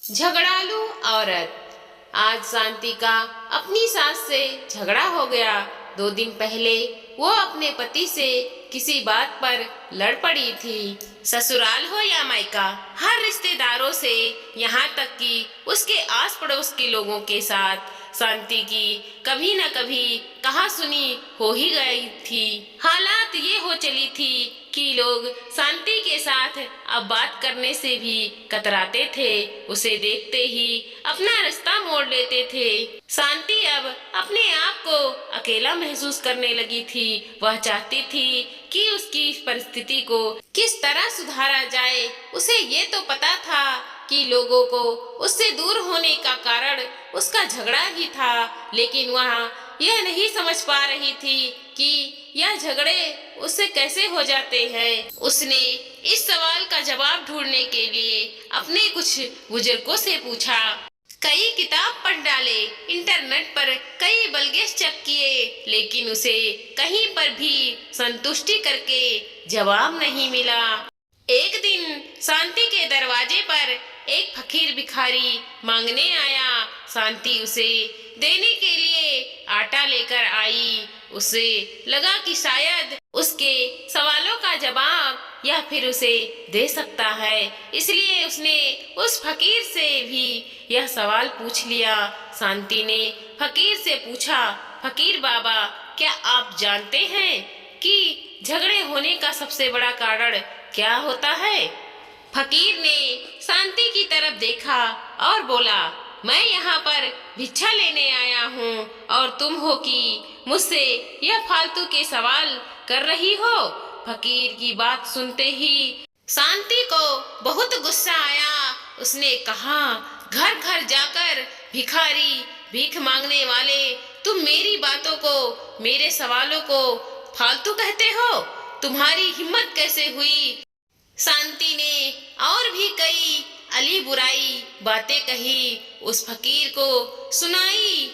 झगड़ालू औरत। आज शांति का अपनी सास से झगड़ा हो गया। 2 दिन पहले वो अपने पति से किसी बात पर लड़ पड़ी थी। ससुराल हो या मायका, हर रिश्तेदारों से, यहाँ तक कि उसके आस पड़ोस के लोगों के साथ शांति की कभी न कभी कहा सुनी हो ही गई थी। हालात ये हो चली थी कि लोग शांति के साथ अब बात करने से भी कतराते थे। उसे देखते ही अपना रास्ता मोड़ लेते थे। शांति अब अपने आप को अकेला महसूस करने लगी थी। वह चाहती थी कि उसकी इस परिस्थिति को किस तरह सुधारा जाए। उसे ये तो पता था कि लोगों को उससे दूर होने का कारण उसका झगड़ा ही था, लेकिन वह यह नहीं समझ पा रही थी कि यह झगड़े उससे कैसे हो जाते हैं। उसने इस सवाल का जवाब ढूंढने के लिए अपने कुछ बुजुर्गों से पूछा। कई किताब पढ़ डाले, इंटरनेट पर कई बलगेस चेक किए, लेकिन उसे कहीं पर भी संतुष्टि करके जवाब नहीं मिला। एक दिन शांति के दरवाजे पर एक फकीर भिखारी मांगने आया। शांति उसे देने के लिए आटा लेकर आई। उसे लगा कि शायद उसके सवालों का जवाब यह फिर उसे दे सकता है, इसलिए उसने उस फकीर से भी यह सवाल पूछ लिया। शांति ने फकीर से पूछा, फकीर बाबा, क्या आप जानते हैं कि झगड़े होने का सबसे बड़ा कारण क्या होता है? फकीर ने शांति की तरफ देखा और बोला, मैं यहाँ पर भिक्षा लेने आया हूँ और तुम हो कि मुझसे यह फालतू के सवाल कर रही हो। फकीर की बात सुनते ही शांति को बहुत गुस्सा आया। उसने कहा, घर घर जाकर भिखारी, भीख मांगने वाले, तुम मेरी बातों को, मेरे सवालों को फालतू कहते हो? तुम्हारी हिम्मत कैसे हुई? शांति ने और भी कई अली बुराई बातें कही, उस फकीर को सुनाई।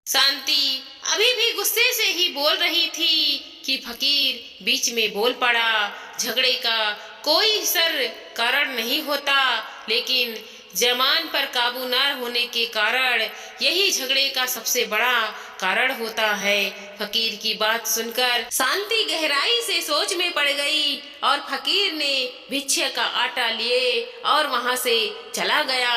शांति अभी भी गुस्से से ही बोल रही थी कि फकीर बीच में बोल पड़ा। झगड़े का कोई सर कारण नहीं होता, लेकिन जबान पर काबू न होने के कारण यही झगड़े का सबसे बड़ा कारण होता है। फकीर की बात सुनकर शांति गहराई से सोच में पड़ गई और फकीर ने भिक्षा का आटा लिए और वहां से चला गया।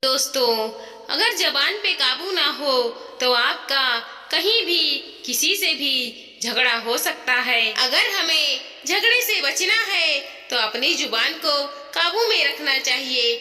दोस्तों, अगर जबान पे काबू ना हो तो आपका कहीं भी किसी से भी झगड़ा हो सकता है। अगर हमें झगड़े से बचना है तो अपनी जुबान को काबू में रखना चाहिए।